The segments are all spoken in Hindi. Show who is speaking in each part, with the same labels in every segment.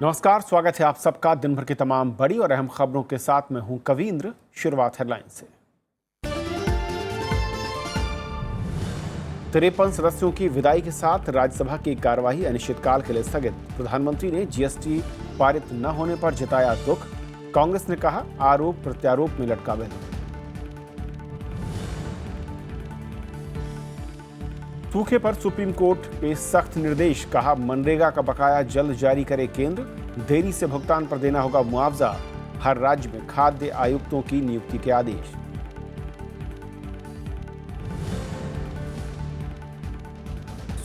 Speaker 1: नमस्कार, स्वागत है आप सबका दिन भर की तमाम बड़ी और अहम खबरों के साथ। मैं हूं कवींद्र। शुरुआत हेडलाइन से। 53 सदस्यों की विदाई के साथ राज्यसभा की कार्यवाही अनिश्चितकाल के लिए स्थगित। प्रधानमंत्री ने जीएसटी पारित न होने पर जताया दुख। कांग्रेस ने कहा आरोप प्रत्यारोप में लटका बिल। सूखे पर सुप्रीम कोर्ट के सख्त निर्देश, कहा मनरेगा का बकाया जल्द जारी करे केंद्र। देरी से भुगतान पर देना होगा मुआवजा। हर राज्य में खाद्य आयुक्तों की नियुक्ति के आदेश।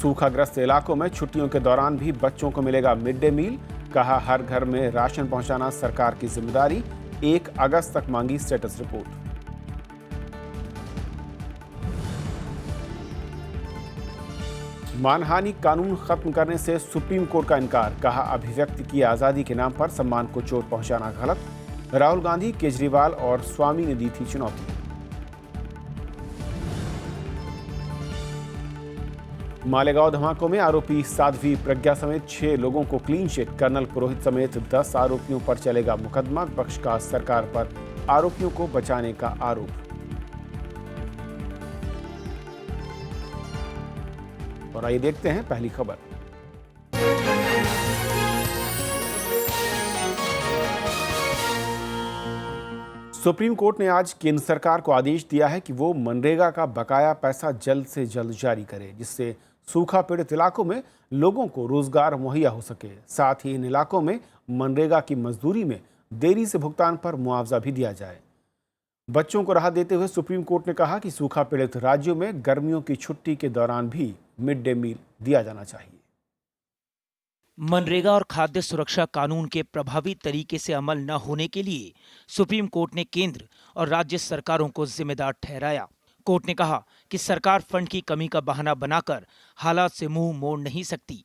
Speaker 1: सूखाग्रस्त इलाकों में छुट्टियों के दौरान भी बच्चों को मिलेगा मिड डे मील, कहा हर घर में राशन पहुंचाना सरकार की जिम्मेदारी। 1 अगस्त तक मांगी स्टेटस रिपोर्ट। मानहानि कानून खत्म करने से सुप्रीम कोर्ट का इनकार, कहा अभिव्यक्ति की आजादी के नाम पर सम्मान को चोट पहुंचाना गलत। राहुल गांधी, केजरीवाल और स्वामी ने दी थी चुनौती। मालेगांव धमाकों में आरोपी साध्वी प्रज्ञा समेत 6 लोगों को क्लीन चिट। कर्नल पुरोहित समेत 10 आरोपियों पर चलेगा मुकदमा। विपक्ष का सरकार पर आरोपियों को बचाने का आरोप। और आइए देखते हैं पहली खबर। सुप्रीम कोर्ट ने आज केंद्र सरकार को आदेश दिया है कि वो मनरेगा का बकाया पैसा जल्द से जल्द जारी करे, जिससे सूखा पीड़ित इलाकों में लोगों को रोजगार मुहैया हो सके। साथ ही इन इलाकों में मनरेगा की मजदूरी में देरी से भुगतान पर मुआवजा भी दिया जाए। बच्चों को राहत देते हुए सुप्रीम कोर्ट ने कहा कि सूखा पीड़ित राज्यों में गर्मियों की छुट्टी के दौरान भी मिड डे मील दिया जाना चाहिए।
Speaker 2: मनरेगा और खाद्य सुरक्षा कानून के प्रभावी तरीके से अमल न होने के लिए सुप्रीम कोर्ट ने केंद्र और राज्य सरकारों को जिम्मेदार ठहराया। कोर्ट ने कहा कि सरकार फंड की कमी का बहाना बनाकर हालात से मुंह मोड़ नहीं सकती।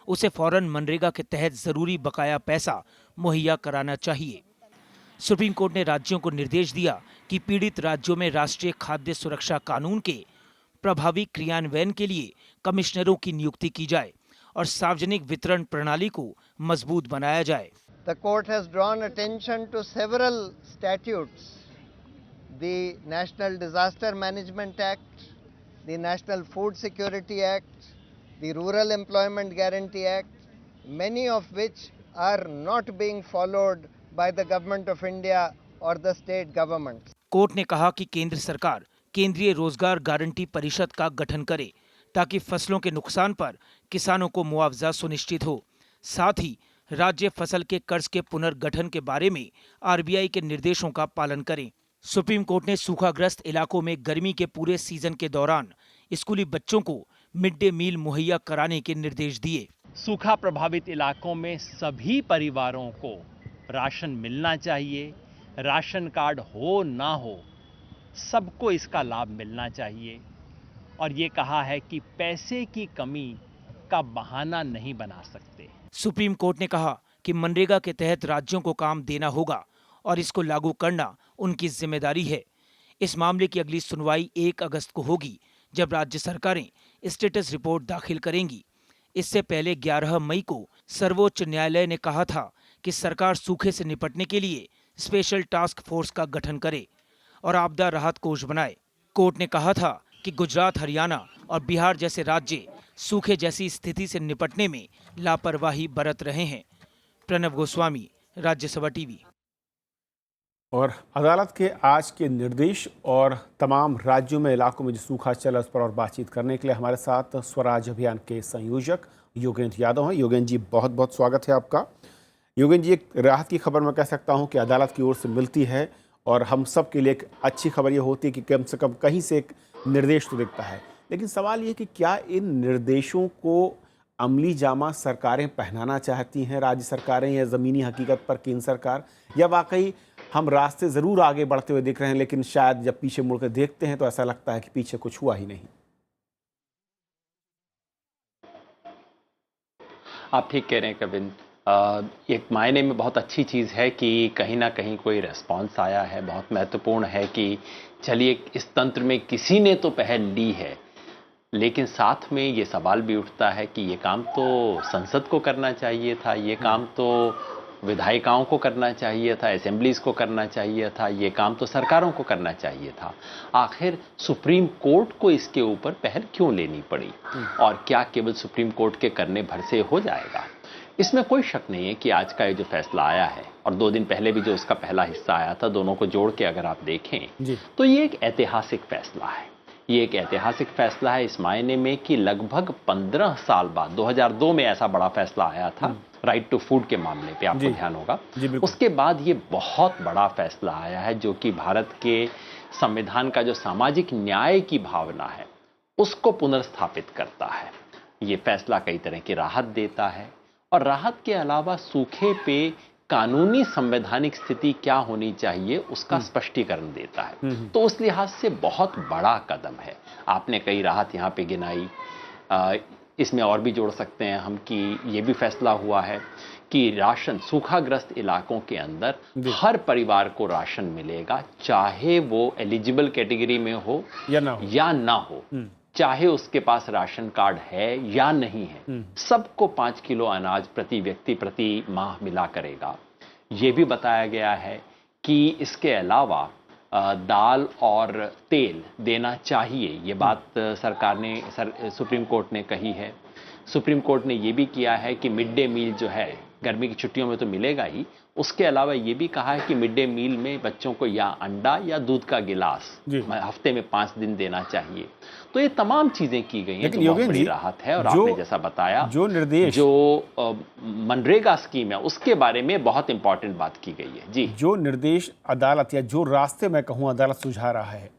Speaker 2: उसे फौरन मनरेगा के तहत जरूरी बकाया पैसा मुहैया कराना चाहिए। सुप्रीम कोर्ट ने राज्यों को निर्देश दिया कि पीड़ित राज्यों में राष्ट्रीय खाद्य सुरक्षा कानून के प्रभावी क्रियान्वयन के लिए कमिश्नरों की नियुक्ति की जाए और सार्वजनिक वितरण प्रणाली को मजबूत बनाया जाए।
Speaker 3: The court has drawn attention to several statutes: the National Disaster Management Act, the National Food Security Act, the Rural Employment Guarantee Act, many of which are not being followed by the Government of India or the state governments.
Speaker 2: Court ने कहा कि केंद्र सरकार केंद्रीय रोजगार गारंटी परिषद का गठन करे ताकि फसलों के नुकसान पर किसानों को मुआवजा सुनिश्चित हो। साथ ही राज्य फसल के कर्ज के पुनर्गठन के बारे में आरबीआई के निर्देशों का पालन करें। सुप्रीम कोर्ट ने सूखाग्रस्त इलाकों में गर्मी के पूरे सीजन के दौरान स्कूली बच्चों को मिड डे मील मुहैया कराने के निर्देश दिए।
Speaker 4: सूखा प्रभावित इलाकों में सभी परिवारों को राशन मिलना चाहिए। राशन कार्ड हो ना हो, सबको इसका लाभ मिलना चाहिए। और ये कहा है कि पैसे की कमी का बहाना नहीं बना सकते।
Speaker 2: सुप्रीम कोर्ट ने कहा कि मनरेगा के तहत राज्यों को काम देना होगा और इसको लागू करना उनकी जिम्मेदारी है। इस मामले की अगली सुनवाई 1 अगस्त को होगी, जब राज्य सरकारें स्टेटस रिपोर्ट दाखिल करेंगी। इससे पहले 11 मई को सर्वोच्च न्यायालय ने कहा था कि सरकार सूखे से निपटने के लिए स्पेशल टास्क फोर्स का गठन करे और आपदा राहत कोष बनाए। कोर्ट ने कहा था कि गुजरात, हरियाणा और बिहार जैसे राज्य सूखे जैसी स्थिति से निपटने में लापरवाही बरत रहे हैं। प्रणव गोस्वामी, राज्यसभा टीवी।
Speaker 1: और अदालत के आज के निर्देश और तमाम राज्यों में इलाकों में जो सूखा चला उस पर और बातचीत करने के लिए हमारे साथ स्वराज अभियान के संयोजक योगेंद्र यादव हैं। योगेंद्र जी, बहुत बहुत स्वागत है आपका। योगेंद्र जी, एक राहत की खबर मैं कह सकता हूं कि अदालत की ओर से मिलती है और हम सब के लिए एक अच्छी खबर ये होती है कि कम से कम कहीं से एक निर्देश तो दिखता है। लेकिन सवाल ये कि क्या इन निर्देशों को अमली जामा सरकारें पहनाना चाहती हैं, राज्य सरकारें, या ज़मीनी हकीकत पर केंद्र सरकार, या वाकई हम रास्ते ज़रूर आगे बढ़ते हुए दिख रहे हैं लेकिन शायद जब पीछे मुड़कर देखते हैं तो ऐसा लगता है कि पीछे कुछ हुआ ही नहीं।
Speaker 4: आप ठीक कह रहे हैं कविंद। एक मायने में बहुत अच्छी चीज़ है कि कहीं ना कहीं कोई रेस्पॉन्स आया है। बहुत महत्वपूर्ण है कि चलिए इस तंत्र में किसी ने तो पहल ली है।
Speaker 5: लेकिन साथ में ये सवाल भी उठता है कि ये काम तो संसद को करना चाहिए था, ये काम तो विधायिकाओं को करना चाहिए था, असेंबलीज को करना चाहिए था, ये काम तो सरकारों को करना चाहिए था। आखिर सुप्रीम कोर्ट को इसके ऊपर पहल क्यों लेनी पड़ी? और क्या केवल सुप्रीम कोर्ट के करने भर से हो जाएगा? इसमें कोई शक नहीं है कि आज का ये जो फैसला आया है और 2 दिन पहले भी जो उसका पहला हिस्सा आया था, दोनों को जोड़ के अगर आप देखें तो ये एक ऐतिहासिक फैसला है। ये एक ऐतिहासिक फैसला है इस मायने में कि लगभग 15 साल बाद 2002 में ऐसा बड़ा फैसला आया था राइट टू फूड के मामले पे, आपको ध्यान होगा। उसके बाद ये बहुत बड़ा फैसला आया है जो कि भारत के संविधान का जो सामाजिक न्याय की भावना है उसको पुनर्स्थापित करता है। ये फैसला कई तरह की राहत देता है और राहत के अलावा सूखे पे कानूनी संवैधानिक स्थिति क्या होनी चाहिए उसका स्पष्टीकरण देता है। तो उस लिहाज से बहुत बड़ा कदम है। आपने कई राहत यहाँ पे गिनाई, इसमें और भी जोड़ सकते हैं हम कि ये भी फैसला हुआ है कि राशन सूखाग्रस्त इलाकों के अंदर हर परिवार को राशन मिलेगा, चाहे वो एलिजिबल कैटेगरी में हो या ना हो, चाहे उसके पास राशन कार्ड है या नहीं है, सबको 5 किलो अनाज प्रति व्यक्ति प्रति माह मिला करेगा। ये भी बताया गया है कि इसके अलावा दाल और तेल देना चाहिए। ये बात सरकार ने सुप्रीम कोर्ट ने कही है। सुप्रीम कोर्ट ने ये भी किया है कि मिड डे मील जो है गर्मी की छुट्टियों में तो मिलेगा ही, उसके अलावा ये भी कहा है कि मिड डे मील में बच्चों को या अंडा या दूध का गिलास हफ्ते में 5 दिन देना चाहिए। तो ये तमाम चीजें की गई हैं जो बहुत बड़ी राहत है। और आपने जैसा बताया
Speaker 1: जो निर्देश
Speaker 5: जो मनरेगा स्कीम है उसके बारे में बहुत इंपॉर्टेंट बात की गई है। जी,
Speaker 1: जो निर्देश अदालत या जो रास्ते मैं कहूँ अदालत सुझा रहा है,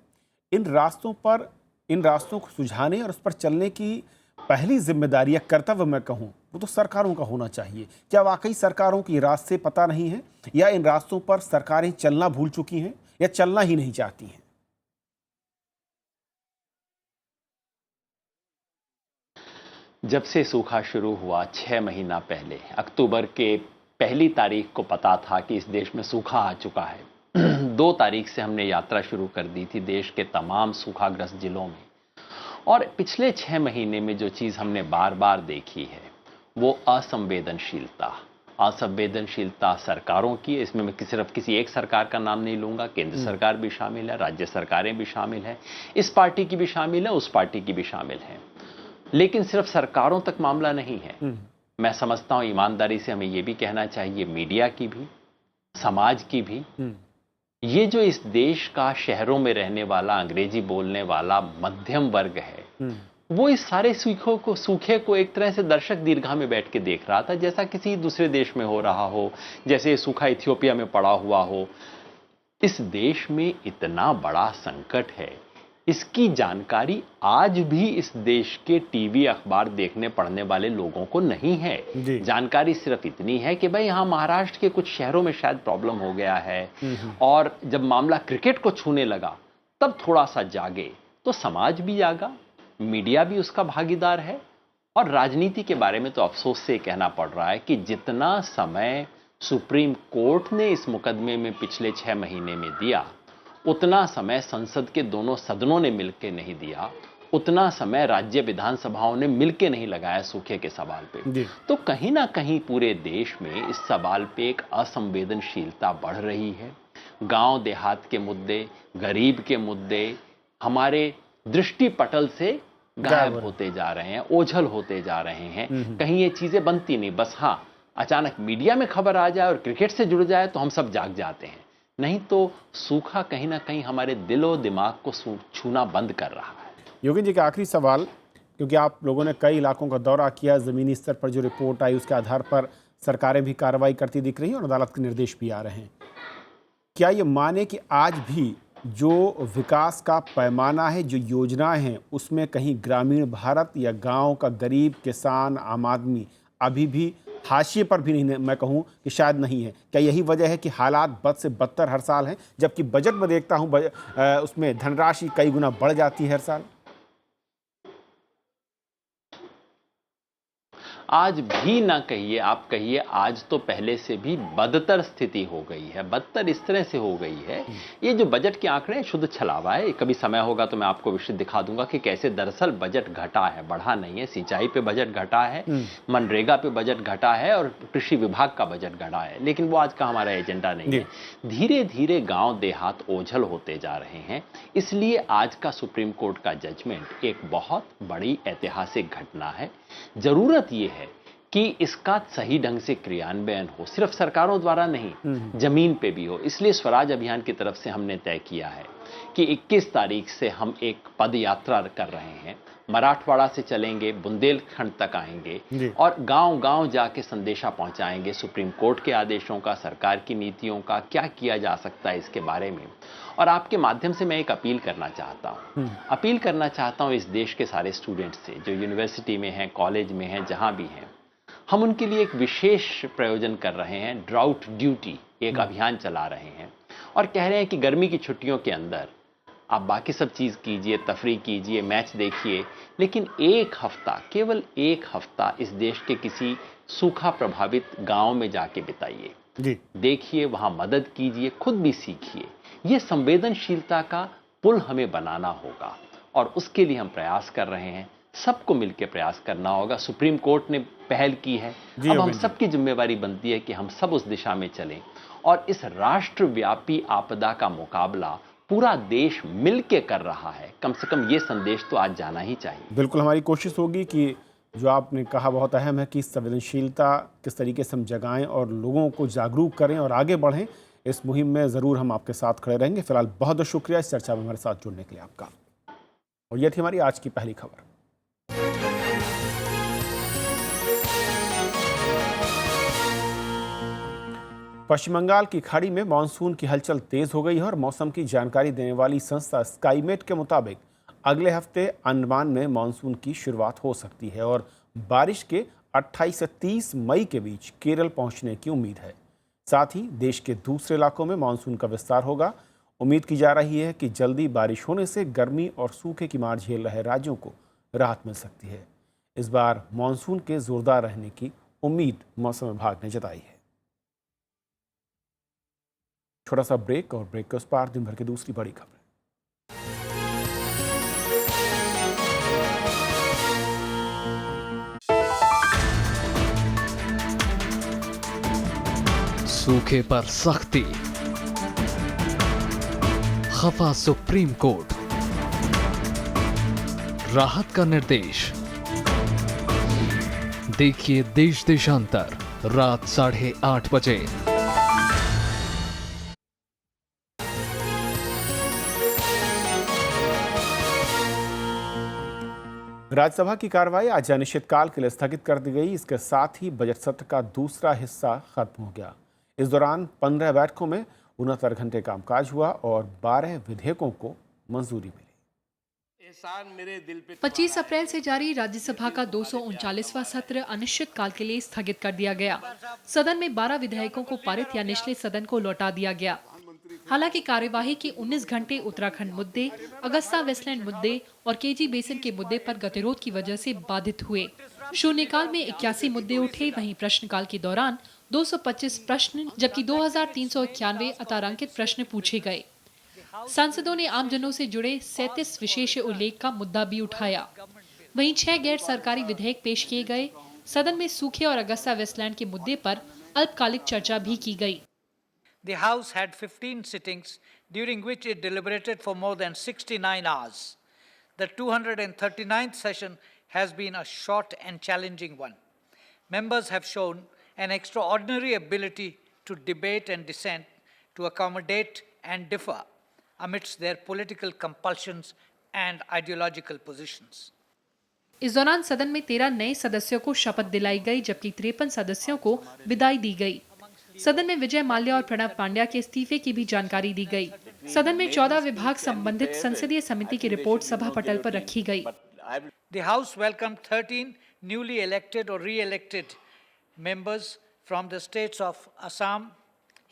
Speaker 1: इन रास्तों को सुझाने और उस पर चलने की पहली जिम्मेदारी या कर्तव्य मैं कहूँ वो तो सरकारों का होना चाहिए। क्या वाकई सरकारों की रास्ते पता नहीं है या इन रास्तों पर सरकारें चलना भूल चुकी हैं या चलना ही नहीं चाहती हैं?
Speaker 5: जब से सूखा शुरू हुआ 6 महीना पहले अक्टूबर के 1 तारीख को पता था कि इस देश में सूखा आ चुका है। 2 तारीख से हमने यात्रा शुरू कर दी थी देश के तमाम सूखाग्रस्त जिलों में। और पिछले 6 महीने में जो चीज़ हमने बार बार देखी है वो असंवेदनशीलता सरकारों की। इसमें मैं सिर्फ किसी एक सरकार का नाम नहीं लूंगा, केंद्र सरकार भी शामिल है, राज्य सरकारें भी शामिल हैं, इस पार्टी की भी शामिल है, उस पार्टी की भी शामिल है। लेकिन सिर्फ सरकारों तक मामला नहीं है। मैं समझता हूं ईमानदारी से हमें यह भी कहना चाहिए मीडिया की भी, समाज की भी। ये जो इस देश का शहरों में रहने वाला अंग्रेजी बोलने वाला मध्यम वर्ग है वो इस सारे सूखे को एक तरह से दर्शक दीर्घा में बैठ के देख रहा था, जैसा किसी दूसरे देश में हो रहा हो, जैसे सूखा इथियोपिया में पड़ा हुआ हो। इस देश में इतना बड़ा संकट है, इसकी जानकारी आज भी इस देश के टीवी अखबार देखने पढ़ने वाले लोगों को नहीं है। जानकारी सिर्फ इतनी है कि भाई यहाँ महाराष्ट्र के कुछ शहरों में शायद प्रॉब्लम हो गया है और जब मामला क्रिकेट को छूने लगा तब थोड़ा सा जागे। तो समाज भी जागा, मीडिया भी उसका भागीदार है और राजनीति के बारे में तो अफसोस से कहना पड़ रहा है कि जितना समय सुप्रीम कोर्ट ने इस मुकदमे में पिछले 6 महीने में दिया उतना समय संसद के दोनों सदनों ने मिलकर नहीं दिया, उतना समय राज्य विधानसभाओं ने मिलकर नहीं लगाया सूखे के सवाल पे। तो कहीं ना कहीं पूरे देश में इस सवाल पे एक असंवेदनशीलता बढ़ रही है। गांव देहात के मुद्दे, गरीब के मुद्दे हमारे दृष्टि पटल से गायब होते जा रहे हैं, ओझल होते जा रहे हैं। कहीं ये चीजें बनती नहीं, बस हाँ अचानक मीडिया में खबर आ जाए और क्रिकेट से जुड़ जाए तो हम सब जाग जाते हैं। नहीं तो सूखा कहीं ना कहीं हमारे दिलो दिमाग को छूना बंद कर रहा है।
Speaker 1: योगेंद्र जी का आखिरी सवाल, क्योंकि आप लोगों ने कई इलाकों का दौरा किया, ज़मीनी स्तर पर जो रिपोर्ट आई उसके आधार पर सरकारें भी कार्रवाई करती दिख रही हैं और अदालत के निर्देश भी आ रहे हैं। क्या ये माने कि आज भी जो विकास का पैमाना है, जो योजनाएं हैं, उसमें कहीं ग्रामीण भारत या गाँव का गरीब किसान आम आदमी अभी भी हाशिए पर भी नहीं, मैं कहूँ कि शायद नहीं है? क्या यही वजह है कि हालात बद से बदतर हर साल हैं, जबकि बजट में देखता हूँ उसमें धनराशि कई गुना बढ़ जाती है हर साल?
Speaker 5: आज भी ना कहिए, आप कहिए आज तो पहले से भी बदतर स्थिति हो गई है, बदतर इस तरह से हो गई है। ये जो बजट के आंकड़े हैं शुद्ध छलावा है। कभी समय होगा तो मैं आपको विषय दिखा दूंगा कि कैसे दरअसल बजट घटा है, बढ़ा नहीं है। सिंचाई पे बजट घटा है, मनरेगा पे बजट घटा है और कृषि विभाग का बजट घटा है, लेकिन वो आज का हमारा एजेंडा नहीं है। धीरे धीरे गांव देहात ओझल होते जा रहे हैं, इसलिए आज का सुप्रीम कोर्ट का जजमेंट एक बहुत बड़ी ऐतिहासिक घटना है। जरूरत यह है कि इसका सही ढंग से क्रियान्वयन हो, सिर्फ सरकारों द्वारा नहीं, जमीन पे भी हो। इसलिए स्वराज अभियान की तरफ से हमने तय किया है कि 21 तारीख से हम एक पद यात्रा कर रहे हैं। मराठवाड़ा से चलेंगे, बुंदेलखंड तक आएंगे और गांव-गांव जाके संदेशा पहुंचाएंगे सुप्रीम कोर्ट के आदेशों का, सरकार की नीतियों का, क्या किया जा सकता है इसके बारे में। और आपके माध्यम से मैं एक अपील करना चाहता हूं इस देश के सारे स्टूडेंट्स से जो यूनिवर्सिटी में हैं, कॉलेज में हैं, जहां भी हैं। हम उनके लिए एक विशेष प्रयोजन कर रहे हैं, ड्राउट ड्यूटी एक अभियान चला रहे हैं और कह रहे हैं कि गर्मी की छुट्टियों के अंदर आप बाकी सब चीज़ कीजिए, तफरी कीजिए, मैच देखिए, लेकिन एक हफ्ता, केवल एक हफ्ता इस देश के किसी सूखा प्रभावित गांव में जाके बिताइए, देखिए, वहां मदद कीजिए, खुद भी सीखिए। ये संवेदनशीलता का पुल हमें बनाना होगा और उसके लिए हम प्रयास कर रहे हैं। सबको मिलकर प्रयास करना होगा। सुप्रीम कोर्ट ने पहल की है, अब हम सबकी जिम्मेवारी बनती है कि हम सब उस दिशा में चलें और इस राष्ट्रव्यापी आपदा का मुकाबला पूरा देश मिलके कर रहा है। कम से कम ये संदेश तो आज जाना ही चाहिए।
Speaker 1: बिल्कुल, हमारी कोशिश होगी कि जो आपने कहा बहुत अहम है कि संवेदनशीलता किस तरीके से हम जगाएं और लोगों को जागरूक करें और आगे बढ़ें। इस मुहिम में ज़रूर हम आपके साथ खड़े रहेंगे। फिलहाल बहुत बहुत शुक्रिया इस चर्चा में हमारे साथ जुड़ने के लिए आपका। और यह थी हमारी आज की पहली खबर। पश्चिम बंगाल की खाड़ी में मानसून की हलचल तेज हो गई है और मौसम की जानकारी देने वाली संस्था स्काईमेट के मुताबिक अगले हफ्ते अंडमान में मानसून की शुरुआत हो सकती है और बारिश के 28 से 30 मई के बीच केरल पहुंचने की उम्मीद है। साथ ही देश के दूसरे इलाकों में मानसून का विस्तार होगा। उम्मीद की जा रही है कि जल्दी बारिश होने से गर्मी और सूखे की मार झेल रहे राज्यों को राहत मिल सकती है। इस बार मानसून के जोरदार रहने की उम्मीद मौसम विभाग ने जताई है। छोटा सा ब्रेक और ब्रेक के उस पार दिन भर की दूसरी बड़ी खबर।
Speaker 6: सूखे पर सख्ती, खफा सुप्रीम कोर्ट, राहत का निर्देश। देखिए देश देशांतर रात 8:30 बजे।
Speaker 1: राज्यसभा की कार्रवाई आज अनिश्चितकाल के लिए स्थगित कर दी गई। इसके साथ ही बजट सत्र का दूसरा हिस्सा खत्म हो गया। इस दौरान 15 बैठकों में 69 घंटे कामकाज हुआ और 12 विधेयकों को मंजूरी मिली।
Speaker 7: 25 अप्रैल से जारी राज्यसभा का 239वां सत्र अनिश्चितकाल के लिए स्थगित कर दिया गया। सदन में 12 विधेयकों को पारित या निचले सदन को लौटा दिया गया। हालांकि कार्यवाही के 19 घंटे उत्तराखंड मुद्दे, अगस्ता वेस्टलैंड मुद्दे और केजी बेसिन के मुद्दे पर गतिरोध की वजह से बाधित हुए। शून्यकाल में 81 मुद्दे उठे, वहीं प्रश्नकाल के दौरान 225 प्रश्न जबकि 2391 अतारांकित प्रश्न पूछे गए। सांसदों ने आमजनों से जुड़े 37 विशेष उल्लेख का मुद्दा भी उठाया। वहीं 6 गैर सरकारी विधेयक पेश किए गए। सदन में सूखे और अगस्ता वेस्टलैंड के मुद्दे पर अल्पकालिक चर्चा भी की गई।
Speaker 8: The House had 15 sittings during which it deliberated for more than 69 hours. The 239th session has been a short and challenging one. Members have shown an extraordinary ability to debate and dissent, to accommodate and differ amidst their political compulsions and ideological positions.
Speaker 7: इस दौरान सदन में 13 नए सदस्यों को शपथ दिलाई गई जबकि 53 सदस्यों को विदाई दी गई। सदन में विजय माल्या और प्रणब पांड्या के इस्तीफे की भी जानकारी दी गई। सदन में 14 विभाग संबंधित संसदीय समिति की रिपोर्ट सभा पटल पर रखी गई।
Speaker 8: The House welcomed 13 newly elected or re-elected members from the states of Assam,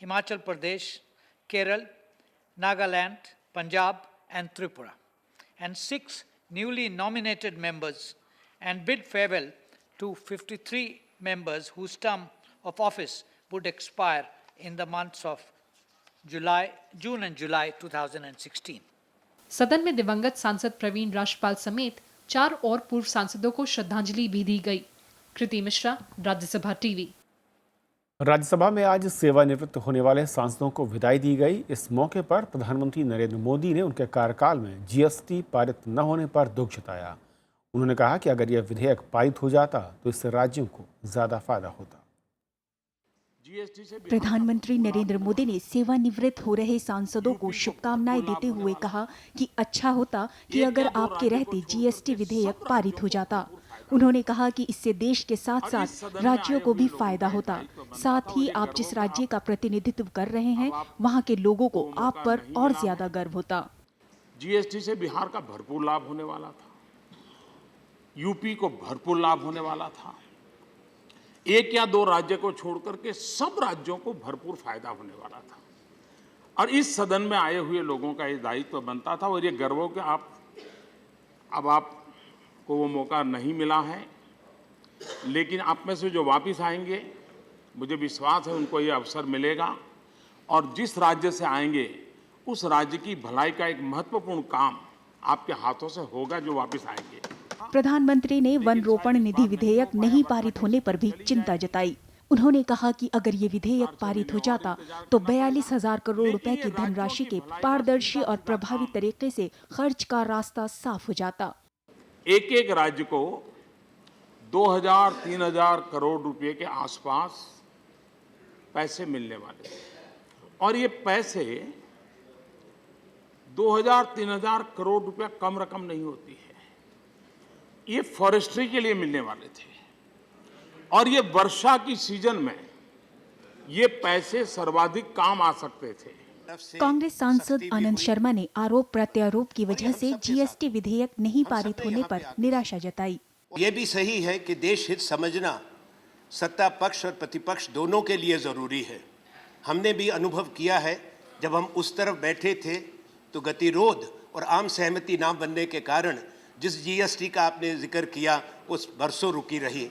Speaker 8: Himachal Pradesh, Kerala, Nagaland, Punjab and Tripura, and 6 newly nominated members, and bid farewell to 53 members whose term of office would expire in the months of June and July 2016.
Speaker 7: सदन में दिवंगत सांसद प्रवीण राजपाल समेत 4 और पूर्व सांसदों को श्रद्धांजलि भी दी गई। कृति मिश्रा, राज्यसभा टीवी।
Speaker 1: राज्यसभा में आज सेवानिवृत्त होने वाले सांसदों को विदाई दी गई। इस मौके पर प्रधानमंत्री नरेंद्र मोदी ने उनके कार्यकाल में जीएसटी पारित न होने पर दुख जताया। उन्होंने कहा कि अगर यह विधेयक पारित हो जाता तो इससे राज्यों को ज्यादा फायदा होता।
Speaker 9: प्रधानमंत्री नरेंद्र मोदी ने सेवानिवृत्त हो रहे सांसदों को शुभकामनाएं देते हुए कहा कि अच्छा होता कि अगर आपके रहते जीएसटी विधेयक पारित हो जाता। उन्होंने कहा कि इससे देश के साथ साथ राज्यों को भी फायदा होता। साथ ही आप जिस राज्य का प्रतिनिधित्व कर रहे हैं वहां के लोगों को आप पर और ज्यादा गर्व होता।
Speaker 10: जीएसटी से बिहार का भरपूर लाभ होने वाला था, यूपी को भरपूर लाभ होने वाला था। 1 या 2 राज्य को छोड़कर के सब राज्यों को भरपूर फायदा होने वाला था। और इस सदन में आए हुए लोगों का ये दायित्व बनता था और ये गर्व हो कि अब आपको वो मौका नहीं मिला है, लेकिन आप में से जो वापस आएंगे मुझे विश्वास है उनको ये अवसर मिलेगा और जिस राज्य से आएंगे उस राज्य की भलाई का एक महत्वपूर्ण काम आपके हाथों से होगा जो वापस आएंगे।
Speaker 9: प्रधानमंत्री ने वन रोपण निधि विधेयक नहीं पारित होने पर भी चिंता जताई। उन्होंने कहा कि अगर ये विधेयक पारित हो जाता तो 42,000 करोड़ रुपए की धनराशि के पारदर्शी और प्रभावी तरीके से खर्च का रास्ता साफ हो जाता।
Speaker 10: एक राज्य को 2,000-3,000 करोड़ रुपए के आसपास पैसे मिलने वाले और ये पैसे 2,000-3,000 करोड़ रुपया कम रकम नहीं होती है। ये फॉरेस्ट्री के लिए मिलने वाले थे और ये वर्षा की सीजन में ये पैसे सर्वाधिक काम आ सकते थे।
Speaker 9: कांग्रेस सांसद आनंद शर्मा ने आरोप प्रत्यारोप की वजह से जीएसटी विधेयक नहीं पारित होने पर निराशा जताई।
Speaker 11: ये भी सही है कि देश हित समझना सत्ता पक्ष और प्रतिपक्ष दोनों के लिए जरूरी है। हमने भी अनुभव किया है, जब हम उस तरफ बैठे थे तो गतिरोध और आम सहमति न बनने के कारण जिस जीएसटी का आपने जिक्र किया उस बरसों रुकी रही।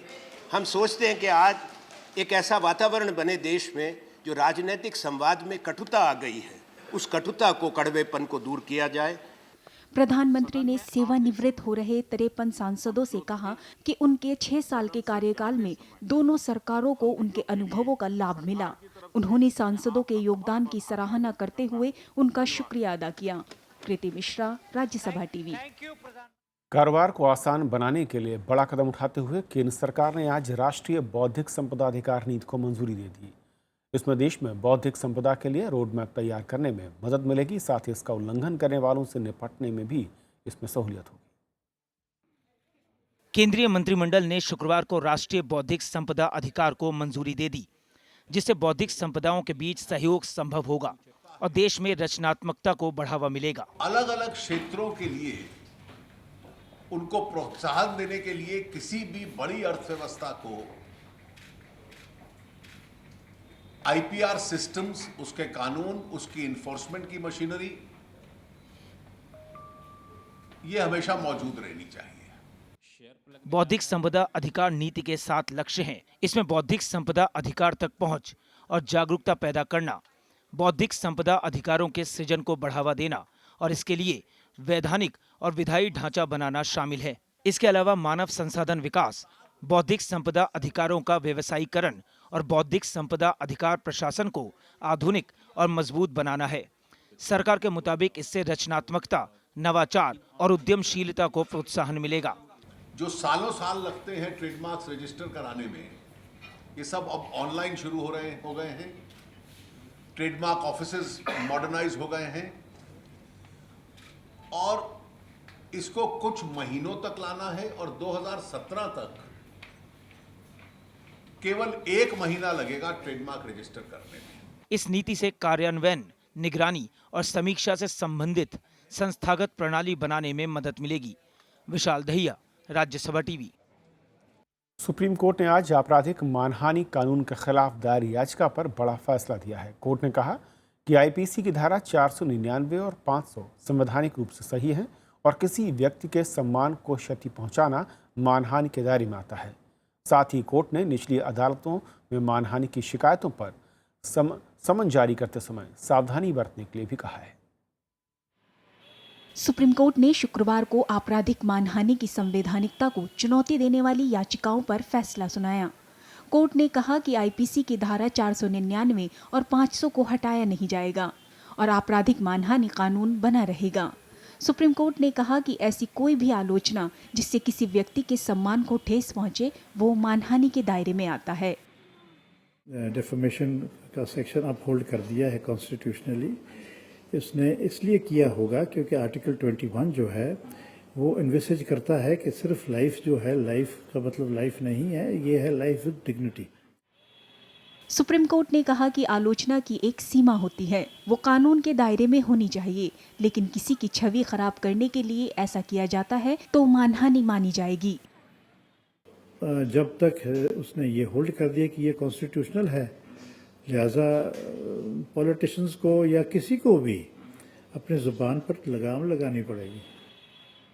Speaker 11: हम सोचते हैं कि आज एक ऐसा वातावरण बने देश में जो राजनीतिक संवाद में कटुता आ गई है, उस कटुता को, कड़वेपन को दूर किया जाए।
Speaker 9: प्रधानमंत्री ने सेवानिवृत्त हो रहे 53 सांसदों से कहा कि उनके 6 साल के कार्यकाल में दोनों सरकारों को उनके अनुभवों का लाभ मिला। उन्होंने सांसदों के योगदान की सराहना करते हुए उनका शुक्रिया अदा किया। कृति मिश्रा, राज्यसभा टीवी।
Speaker 1: कारोबार को आसान बनाने के लिए बड़ा कदम उठाते हुए केंद्र सरकार ने आज राष्ट्रीय बौद्धिक संपदा अधिकार नीति को मंजूरी दे दी। इसमें देश में बौद्धिक संपदा के लिए रोड मैप तैयार करने में मदद मिलेगी, साथ ही इसका उल्लंघन करने वालों से निपटने में भी इसमें सहूलियत होगी।
Speaker 2: केंद्रीय मंत्रिमंडल ने शुक्रवार को राष्ट्रीय बौद्धिक संपदा अधिकार को मंजूरी दे दी, जिससे बौद्धिक संपदाओं के बीच सहयोग संभव होगा और देश में रचनात्मकता को बढ़ावा मिलेगा।
Speaker 12: अलग अलग क्षेत्रों के लिए उनको प्रोत्साहन देने के लिए किसी भी बड़ी अर्थव्यवस्था को आईपीआर सिस्टम्स, उसके कानून, उसकी इन्फोर्समेंट की मशीनरी, ये हमेशा मौजूद रहनी चाहिए।
Speaker 2: बौद्धिक संपदा अधिकार नीति के 7 लक्ष्य हैं। इसमें बौद्धिक संपदा अधिकार तक पहुंच और जागरूकता पैदा करना, बौद्धिक संपदा अधिकारों के सृजन को बढ़ावा देना और इसके लिए वैधानिक और विधायी ढांचा बनाना शामिल है। इसके अलावा मानव संसाधन विकास, बौद्धिक संपदा अधिकारों का व्यवसायीकरण और बौद्धिक संपदा अधिकार प्रशासन को आधुनिक और मजबूत बनाना है। सरकार के मुताबिक इससे रचनात्मकता, नवाचार और उद्यमशीलता को प्रोत्साहन मिलेगा।
Speaker 12: जो सालों साल लगते हैं ट्रेडमार्क्स रजिस्टर कराने में, ये सब अब ऑनलाइन शुरू हो गए हैं। ट्रेडमार्क ऑफिसेज मॉडर्नाइज हो गए हैं और इसको कुछ महीनों तक लाना है और 2017 तक केवल 1 महीना लगेगा ट्रेडमार्क रजिस्टर करने में।
Speaker 2: इस नीति से कार्यान्वयन, निगरानी और समीक्षा से संबंधित संस्थागत प्रणाली बनाने में मदद मिलेगी। Vishal Dahiya, Rajya Sabha TV.
Speaker 1: Supreme court ने आज आपराधिक मानहानि कानून के खिलाफ दायर याचिका पर बड़ा फैसला दिया है। कोर्ट ने कहा कि आईपीसी की धारा 499 और 500 संवैधानिक रूप से सही है और किसी व्यक्ति के सम्मान को क्षति पहुंचाना मानहानि के दायरे में आता है। साथ ही कोर्ट ने निचली अदालतों में मानहानि की शिकायतों पर समन जारी करते समय सावधानी बरतने के लिए भी कहा है।
Speaker 9: सुप्रीम कोर्ट ने शुक्रवार को आपराधिक मानहानि की संवैधानिकता को चुनौती देने वाली याचिकाओं पर फैसला सुनाया। कोर्ट ने कहा कि आईपीसी की धारा 499 और 500 को हटाया नहीं जाएगा और आपराधिक मानहानि कानून बना रहेगा। सुप्रीम कोर्ट ने कहा कि ऐसी कोई भी आलोचना जिससे किसी व्यक्ति के सम्मान को ठेस पहुंचे वो मानहानि के दायरे में आता है।
Speaker 13: डिफेमेशन का सेक्शन अपहोल्ड कर दिया है कॉन्स्टिट्यूशनली। इसने इसलिए किया होगा क्योंकि आर्टिकल 21 जो है वो इन्विसेज करता है कि सिर्फ लाइफ जो है, लाइफ का मतलब लाइफ नहीं है, ये है life with dignity.
Speaker 9: Supreme court ने कहा कि आलोचना की एक सीमा होती है, वो कानून के दायरे में होनी चाहिए, लेकिन किसी की छवि खराब करने के लिए ऐसा किया जाता है तो मानहानि मानी जाएगी।
Speaker 13: जब तक उसने ये होल्ड कर दिया कि ये कॉन्स्टिट्यूशनल है, लिहाजा पॉलिटिशियंस को या किसी को भी अपने जुबान पर लगाम लगानी पड़ेगी।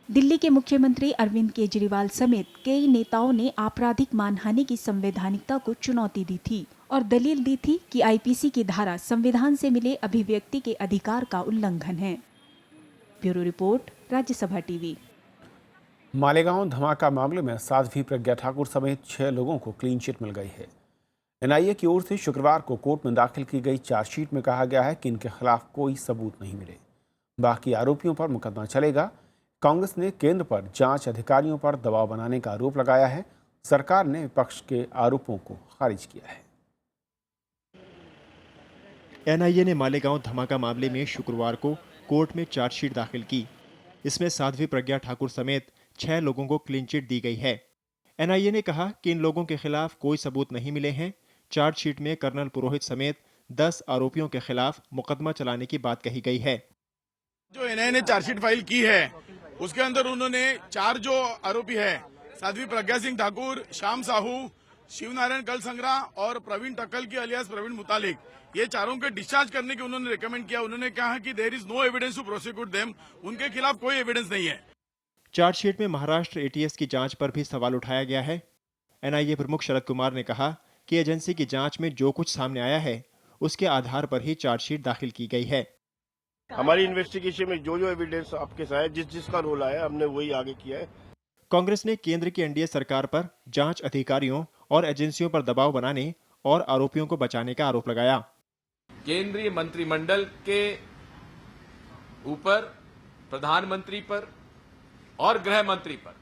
Speaker 9: दिल्ली के मुख्यमंत्री अरविंद केजरीवाल समेत कई नेताओं ने आपराधिक मानहानि की संवैधानिकता को चुनौती दी थी और दलील दी थी कि आईपीसी की धारा संविधान से मिले अभिव्यक्ति के अधिकार का उल्लंघन है। Bureau report, Rajya Sabha TV.
Speaker 1: Malegaon धमाका मामले में साध्वी प्रज्ञा ठाकुर समेत 6 लोगों को क्लीन चिट मिल गई है। एनआईए की ओर से शुक्रवार को कोर्ट में दाखिल की गई चार्जशीट में कहा गया है कि इनके खिलाफ कोई सबूत नहीं मिले, बाकी आरोपियों पर मुकदमा चलेगा। कांग्रेस ने केंद्र पर जांच अधिकारियों पर दबाव बनाने का आरोप लगाया है। सरकार ने विपक्ष के आरोपों को खारिज किया है।
Speaker 14: एनआईए ने मालेगांव धमाका मामले में शुक्रवार को कोर्ट में चार्जशीट दाखिल की। इसमें साध्वी प्रज्ञा ठाकुर समेत 6 लोगों को क्लीन चिट दी गई है। एनआईए ने कहा कि इन लोगों के खिलाफ कोई सबूत नहीं मिले हैं। चार्जशीट में कर्नल पुरोहित समेत 10 आरोपियों के खिलाफ मुकदमा चलाने की बात कही गई है।
Speaker 15: जो एनआईए ने चार्जशीट फाइल की है उसके अंदर उन्होंने 4 जो आरोपी है, साध्वी प्रज्ञा सिंह ठाकुर, श्याम साहू, शिवनारायण कलसंग्रा और प्रवीण टक्कल की अलियास प्रवीण मुतालिक, ये चारों के डिस्चार्ज करने की उन्होंने रिकमेंड किया। उन्होंने कहा कि there is no evidence to prosecute them, उनके खिलाफ कोई एविडेंस नहीं है।
Speaker 14: चार्जशीट में महाराष्ट्र एटीएस की जांच पर भी सवाल उठाया गया है। एनआईए प्रमुख शरद कुमार ने कहा कि एजेंसी की जांच में जो कुछ सामने आया है उसके आधार पर ही चार्जशीट दाखिल की गई है।
Speaker 16: हमारी इन्वेस्टिगेशन में जो एविडेंस आपके साथ है, जिसका रोल आया, हमने वही आगे किया है।
Speaker 14: कांग्रेस ने केंद्र की एनडीए सरकार पर जांच अधिकारियों और एजेंसियों पर दबाव बनाने और आरोपियों को बचाने का आरोप लगाया।
Speaker 17: केंद्रीय मंत्रिमंडल के ऊपर, प्रधानमंत्री पर और गृह मंत्री पर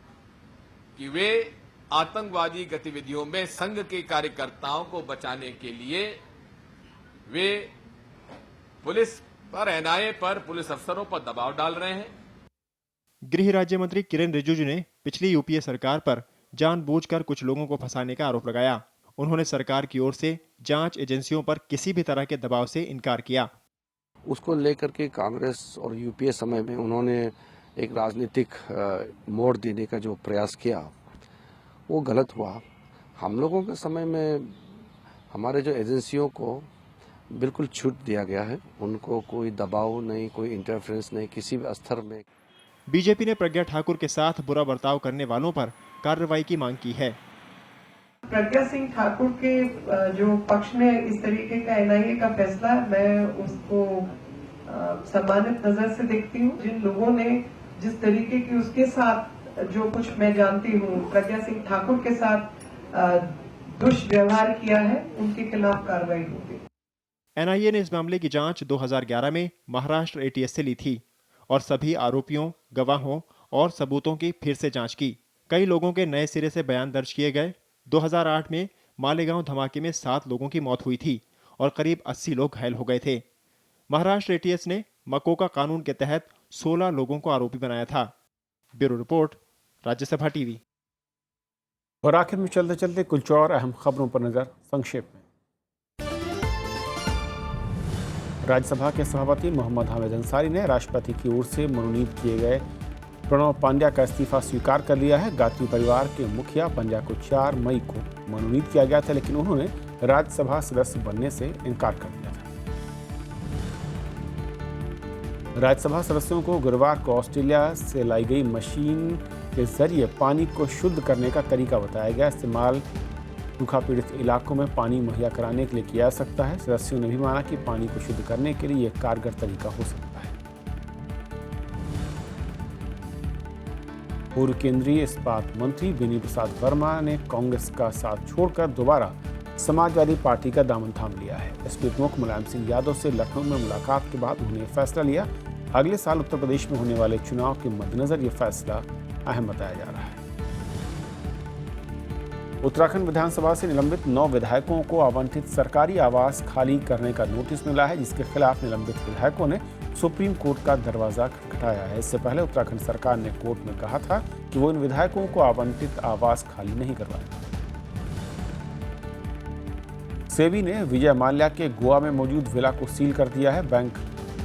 Speaker 17: कि वे आतंकवादी गतिविधियों में संघ के कार्यकर्ताओं को बचाने के लिए वे पुलिस पर, एनआईए पर, पुलिस अफसरों पर दबाव डाल रहे हैं।
Speaker 14: गृह राज्य मंत्री किरेन रिजिजू ने पिछली यूपीए सरकार पर जानबूझकर कुछ लोगों को फंसाने का आरोप लगाया। उन्होंने सरकार की ओर से जांच एजेंसियों पर किसी भी तरह के दबाव से इनकार किया।
Speaker 18: उसको लेकर के कांग्रेस और यूपीए समय में उन्होंने एक राजनीतिक मोड़ देने का जो प्रयास किया वो गलत हुआ। हम लोगों के समय में हमारे जो एजेंसियों को बिल्कुल छूट दिया गया है, उनको कोई दबाव नहीं, कोई इंटरफेरेंस नहीं किसी भी स्तर में।
Speaker 14: बीजेपी ने प्रज्ञा ठाकुर के साथ बुरा बर्ताव करने वालों पर कार्रवाई की मांग की है।
Speaker 19: प्रज्ञा सिंह ठाकुर के जो पक्ष में इस तरीके का एनआईए का फैसला, मैं उसको सम्मानित नजर से देखती हूँ। जिन लोगों ने जिस तरीके की उसके साथ, जो कुछ मैं जानती हूँ, प्रज्ञा सिंह ठाकुर के साथ दुष्व्यवहार किया है, उनके खिलाफ कार्रवाई होगी।
Speaker 14: एनआईए ने इस मामले की जांच 2011 में महाराष्ट्र एटीएस से ली थी और सभी आरोपियों, गवाहों और सबूतों की फिर से जांच की। कई लोगों के नए सिरे से बयान दर्ज किए गए। 2008 में मालेगांव धमाके में 7 लोगों की मौत हुई थी और करीब 80 लोग घायल हो गए थे। महाराष्ट्र एटीएस ने मकोका कानून के तहत 16 लोगों को आरोपी बनाया था। Bureau report, Rajya Sabha TV.
Speaker 1: और आखिर में चलते चलते कुछ और अहम खबरों पर नजर संक्षेप में। राज्यसभा के सभापति मोहम्मद हामिद अंसारी ने राष्ट्रपति की ओर से मनोनीत किए गए प्रणव पंड्या का इस्तीफा स्वीकार कर लिया है। गात्री परिवार के मुखिया पंड्या को 4 मई को मनोनीत किया गया था, लेकिन उन्होंने राज्यसभा सदस्य बनने से इनकार कर दिया था। राज्यसभा सदस्यों को गुरुवार को ऑस्ट्रेलिया से लाई गई मशीन के जरिए पानी को शुद्ध करने का तरीका बताया गया। इस्तेमाल सूखा पीड़ित इलाकों में पानी मुहैया कराने के लिए किया जा सकता है। सदस्यों ने भी माना कि पानी को शुद्ध करने के लिए एक कारगर तरीका हो सकता है। पूर्व केंद्रीय इस्पात मंत्री बेनी प्रसाद वर्मा ने कांग्रेस का साथ छोड़कर दोबारा समाजवादी पार्टी का दामन थाम लिया है। एसपी प्रमुख मुलायम सिंह यादव से लखनऊ में मुलाकात के बाद उन्होंने फैसला लिया। अगले साल उत्तर प्रदेश में होने वाले चुनाव के मद्देनजर यह फैसला अहम बताया जा रहा है। उत्तराखंड विधानसभा से निलंबित 9 विधायकों को आवंटित सरकारी आवास खाली करने का नोटिस मिला है, जिसके खिलाफ निलंबित विधायकों ने सुप्रीम कोर्ट का दरवाजा खटखटाया है। इससे पहले उत्तराखंड सरकार ने कोर्ट में कहा था कि वो इन विधायकों को आवंटित आवास खाली नहीं करवाएगा। सेबी ने विजय माल्या के गोवा में मौजूद विला को सील कर दिया है। बैंक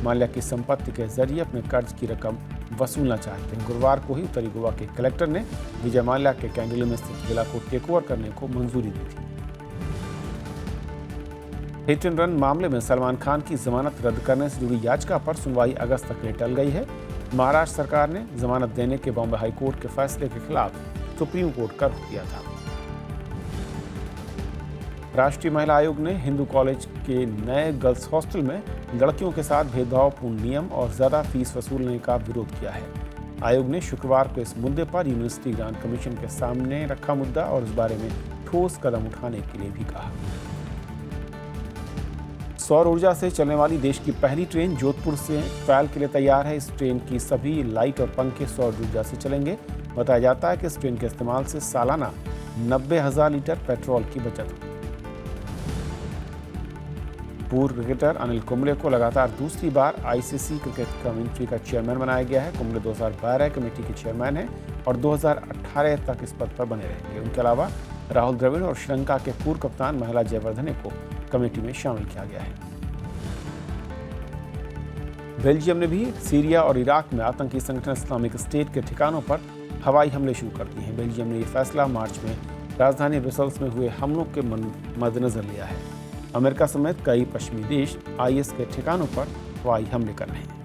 Speaker 1: माल्या की संपत्ति के जरिए अपने कर्ज की रकम वसूलना चाहते हैं। गुरुवार को ही उत्तरी गोवा के कलेक्टर ने विजय माल्या के कैंडिलो में स्थित विला को टेकओवर करने को मंजूरी दी थी। हिट एंड रन मामले में सलमान खान की जमानत रद्द करने से जुड़ी याचिका पर सुनवाई अगस्त तक के लिए टल गई है। महाराष्ट्र सरकार ने जमानत देने के बॉम्बे हाई कोर्ट के फैसले के खिलाफ सुप्रीम कोर्ट का रुख किया था। राष्ट्रीय महिला आयोग ने हिंदू कॉलेज के नए गर्ल्स हॉस्टल में लड़कियों के साथ भेदभावपूर्ण नियम और ज्यादा फीस वसूलने का विरोध किया है। आयोग ने शुक्रवार को इस मुद्दे पर यूनिवर्सिटी ग्रांट कमीशन के सामने रखा मुद्दा और इस बारे में ठोस कदम उठाने के लिए भी कहा। सौर ऊर्जा से चलने वाली देश की पहली ट्रेन जोधपुर से ट्रायल के लिए तैयार है। इस ट्रेन की सभी लाइट और पंखे सौर ऊर्जा से चलेंगे। बताया जाता है कि इस ट्रेन के इस्तेमाल से सालाना 90,000 लीटर पेट्रोल की बचत होगी। पूर्व क्रिकेटर अनिल कुंबले को लगातार दूसरी बार आईसीसी क्रिकेट कमेटी का चेयरमैन बनाया गया है। कुंबले 2012 कमेटी के चेयरमैन हैं और 2018 तक इस पद पर बने रहेंगे। उनके अलावा राहुल द्रविड़ और श्रीलंका के पूर्व कप्तान महिला जयवर्धने को कमेटी में शामिल किया गया है। बेल्जियम ने भी सीरिया और इराक में आतंकी संगठन इस्लामिक स्टेट के ठिकानों पर हवाई हमले शुरू कर दिए हैं। बेल्जियम ने यह फैसला मार्च में राजधानी ब्रसेल्स में हुए हमलों के मद्देनजर लिया है। अमेरिका समेत कई पश्चिमी देश आईएस के ठिकानों पर हवाई हमले कर रहे हैं।